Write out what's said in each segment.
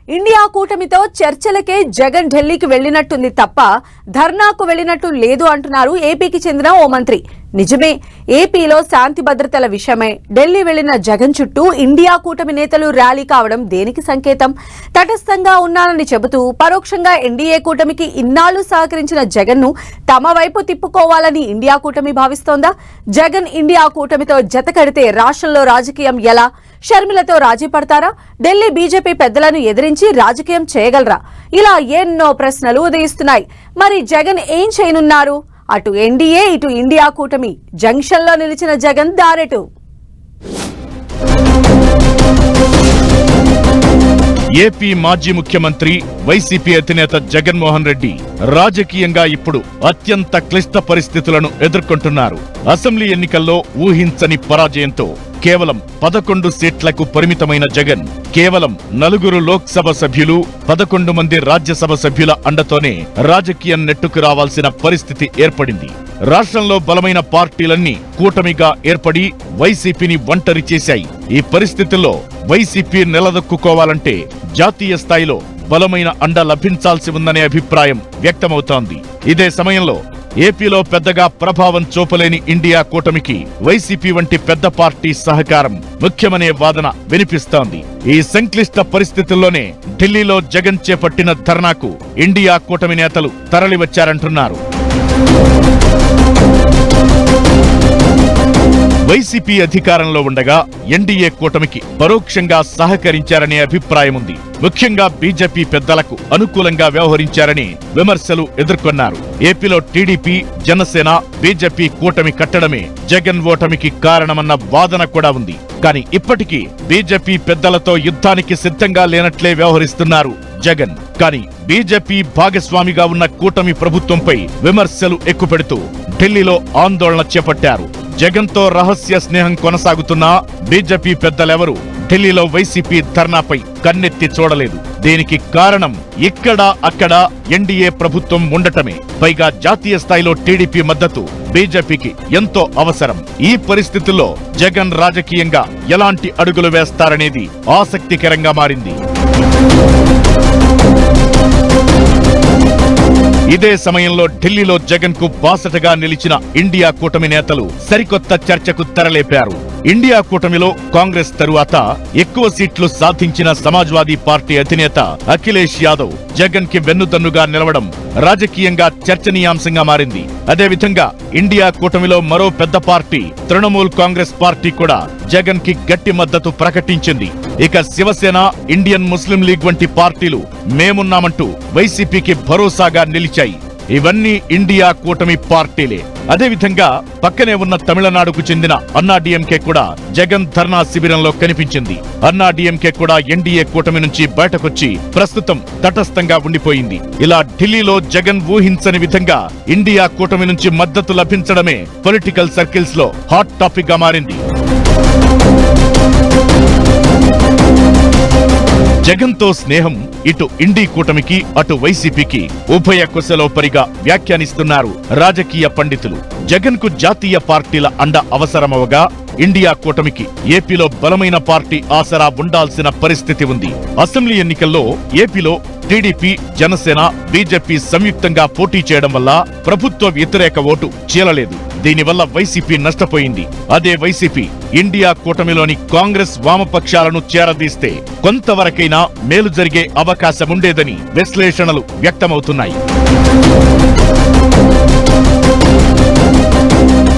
India కూటమితో చర్చలకే Jagan ఢిల్లీకి వెళ్లినట్టుంది తప్ప ధర్నాకు వెళ్లినట్టు లేదు అంటున్నారు ఏపీకి చెందిన ఓ మంత్రి. నిజమే, ఏపీలో శాంతి భద్రతల విషయమై ఢిల్లీ వెళ్లిన జగన్ చుట్టూ ఇండియా కూటమి నేతలు ర్యాలీ కావడం దేనికి సంకేతం? తటస్థంగా ఉన్నానని చెబుతూ పరోక్షంగా ఎన్డీఏ కూటమికి ఇన్నాళ్లు సహకరించిన జగన్ ను తమ వైపు తిప్పుకోవాలని ఇండియా కూటమి భావిస్తోందా? జగన్ ఇండియా కూటమితో జత కడితే రాష్ట్రంలో రాజకీయం ఎలా? షర్మిలతో రాజీ పడతారా? ఢిల్లీ బీజేపీ పెద్దలను ఎదిరించి రాజకీయం చేయగలరా? ఇలా ఎన్నో ప్రశ్నలు ఉదయిస్తున్నాయి. మరి జగన్ ఏం చేయనున్నారు? అటు ఎన్డీఏ ఇటు ఇండియా కూటమి జంక్షన్ లో నిలిచిన జగన్ దారెటు? ఏపీ మాజీ ముఖ్యమంత్రి వైసీపీ అధినేత జగన్మోహన్ రెడ్డి రాజకీయంగా ఇప్పుడు అత్యంత క్లిష్ట పరిస్థితులను ఎదుర్కొంటున్నారు. అసెంబ్లీ ఎన్నికల్లో ఊహించని పరాజయంతో కేవలం 11 సీట్లకు పరిమితమైన జగన్ కేవలం 4 లోక్సభ సభ్యులు, 11 మంది రాజ్యసభ సభ్యుల అండతోనే రాజకీయం నెట్టుకు రావాల్సిన పరిస్థితి ఏర్పడింది. రాష్ట్రంలో బలమైన పార్టీలన్నీ కూటమిగా ఏర్పడి వైసీపీని ఒంటరి చేశాయి. ఈ పరిస్థితుల్లో వైసీపీ నిలదొక్కుకోవాలంటే జాతీయ స్థాయిలో బలమైన అండ లభించాల్సి ఉందనే అభిప్రాయం వ్యక్తమవుతోంది. ఇదే సమయంలో ఏపీలో పెద్దగా ప్రభావం చూపలేని ఇండియా కూటమికి వైసీపీ వంటి పెద్ద పార్టీ సహకారం ముఖ్యమనే వాదన వినిపిస్తోంది. ఈ సంక్లిష్ట పరిస్థితుల్లోనే ఢిల్లీలో జగన్ చేపట్టిన ధర్నాకు ఇండియా కూటమి నేతలు తరలివచ్చారంటున్నారు. వైసీపీ అధికారంలో ఉండగా ఎన్డీఏ కూటమికి పరోక్షంగా సహకరించారనే అభిప్రాయం ఉంది. ముఖ్యంగా బీజేపీ పెద్దలకు అనుకూలంగా వ్యవహరించారని విమర్శలు ఎదుర్కొన్నారు. ఏపీలో టీడీపీ, జనసేన, బీజేపీ కూటమి కట్టడమే జగన్ ఓటమికి కారణమన్న వాదన కూడా ఉంది. కానీ ఇప్పటికీ బీజేపీ పెద్దలతో యుద్ధానికి సిద్ధంగా లేనట్లే వ్యవహరిస్తున్నారు జగన్. కానీ బీజేపీ భాగస్వామిగా ఉన్న కూటమి ప్రభుత్వంపై విమర్శలు ఎక్కుపెడుతూ ఢిల్లీలో ఆందోళన చేపట్టారు. జగన్తో రహస్య స్నేహం కొనసాగుతున్నా బీజేపీ పెద్దలెవరూ ఢిల్లీలో వైసీపీ ధర్నాపై కన్నెత్తి చూడలేదు. దీనికి కారణం ఇక్కడా అక్కడ ఎన్డీఏ ప్రభుత్వం ఉండటమే. పైగా జాతీయ స్థాయిలో టీడీపీ మద్దతు బీజేపీకి ఎంతో అవసరం. ఈ పరిస్థితుల్లో జగన్ రాజకీయంగా ఎలాంటి అడుగులు వేస్తారనేది ఆసక్తికరంగా మారింది. ఇదే సమయంలో ఢిల్లీలో జగన్ కు బాసటగా నిలిచిన ఇండియా కూటమి నేతలు సరికొత్త చర్చకు తెరలేపారు. ఇండియా కూటమిలో కాంగ్రెస్ తరువాత ఎక్కువ సీట్లు సాధించిన సమాజ్వాదీ పార్టీ అధినేత అఖిలేష్ యాదవ్ జగన్ కి వెన్నుదన్నుగా నిలవడం రాజకీయంగా చర్చనీయాంశంగా మారింది. అదేవిధంగా ఇండియా కూటమిలో మరో పెద్ద పార్టీ తృణమూల్ కాంగ్రెస్ పార్టీ కూడా జగన్ కి గట్టి మద్దతు ప్రకటించింది. ఇక శివసేన, ఇండియన్ ముస్లిం లీగ్ వంటి పార్టీలు మేమున్నామంటూ వైసీపీకి భరోసాగా నిలిచాయి. ఇవన్నీ ఇండియా కూటమి పార్టీలే. అదేవిధంగా పక్కనే ఉన్న తమిళనాడుకు చెందిన అన్నాడీఎంకే కూడా జగన్ ధర్నా శిబిరంలో కనిపించింది. అన్నాడీఎంకే కూడా ఎన్డీఏ కూటమి నుంచి బయటకొచ్చి ప్రస్తుతం తటస్థంగా ఉండిపోయింది. ఇలా ఢిల్లీలో జగన్ ఊహించని విధంగా ఇండియా కూటమి నుంచి మద్దతు లభించడమే పొలిటికల్ సర్కిల్స్ లో హాట్ టాపిక్ గా మారింది. జగన్ తో స్నేహం ఇటు ఇండి కూటమికి అటు వైసీపీకి ఉభయ కుశలోపరిగా వ్యాఖ్యానిస్తున్నారు రాజకీయ పండితులు. జగన్ కు జాతీయ పార్టీల అండ అవసరమవగా ఇండియా కూటమికి ఏపీలో బలమైన పార్టీ ఆసరా ఉండాల్సిన పరిస్థితి ఉంది. అసెంబ్లీ ఎన్నికల్లో ఏపీలో టీడీపీ, జనసేన, బీజేపీ సంయుక్తంగా పోటీ చేయడం వల్ల ప్రభుత్వ వ్యతిరేక ఓటు చీలలేదు. దీనివల్ల వైసీపీ నష్టపోయింది. అదే వైసీపీ ఇండియా కూటమిలోని కాంగ్రెస్, వామపక్షాలను చేరదీస్తే కొంతవరకైనా మేలు జరిగే అవకాశముండేదని విశ్లేషణలు వ్యక్తమవుతున్నాయి.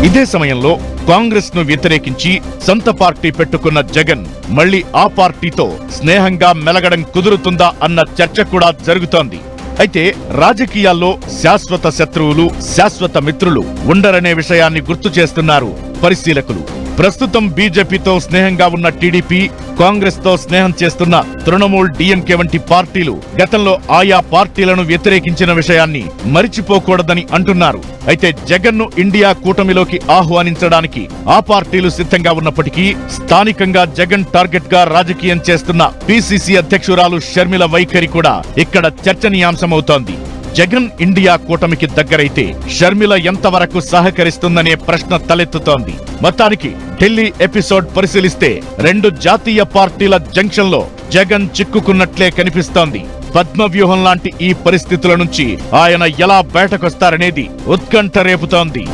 ఇదే సమయంలో కాంగ్రెస్ ను వ్యతిరేకించి సొంత పార్టీ పెట్టుకున్న జగన్ మళ్లీ ఆ పార్టీతో స్నేహంగా మెలగడం కుదురుతుందా అన్న చర్చ కూడా జరుగుతోంది. అయితే రాజకీయాల్లో శాశ్వత శత్రువులు, శాశ్వత మిత్రులు ఉండరనే విషయాన్ని గుర్తు చేస్తున్నారు పరిశీలకులు. ప్రస్తుతం బీజేపీతో స్నేహంగా ఉన్న టీడీపీ, కాంగ్రెస్ తో స్నేహం చేస్తున్న తృణమూల్, డీఎంకే వంటి పార్టీలు గతంలో ఆయా పార్టీలను వ్యతిరేకించిన విషయాన్ని మరిచిపోకూడదని అంటున్నారు. అయితే జగన్ ను ఇండియా కూటమిలోకి ఆహ్వానించడానికి ఆ పార్టీలు సిద్ధంగా ఉన్నప్పటికీ స్థానికంగా జగన్ టార్గెట్ గా రాజకీయం చేస్తున్న పీసీసీ అధ్యక్షురాలు షర్మిల వైఖరి కూడా ఇక్కడ చర్చనీయాంశమవుతోంది. జగన్ ఇండియా కూటమికి దగ్గరైతే షర్మిల ఎంతవరకు సహకరిస్తుందనే ప్రశ్న తలెత్తుతోంది. మొత్తానికి ఢిల్లీ ఎపిసోడ్ పరిశీలిస్తే రెండు జాతీయ పార్టీల జంక్షన్ లో జగన్ చిక్కుకున్నట్లే కనిపిస్తోంది. పద్మవ్యూహం లాంటి ఈ పరిస్థితుల నుంచి ఆయన ఎలా బయటకొస్తారనేది ఉత్కంఠ రేపుతోంది.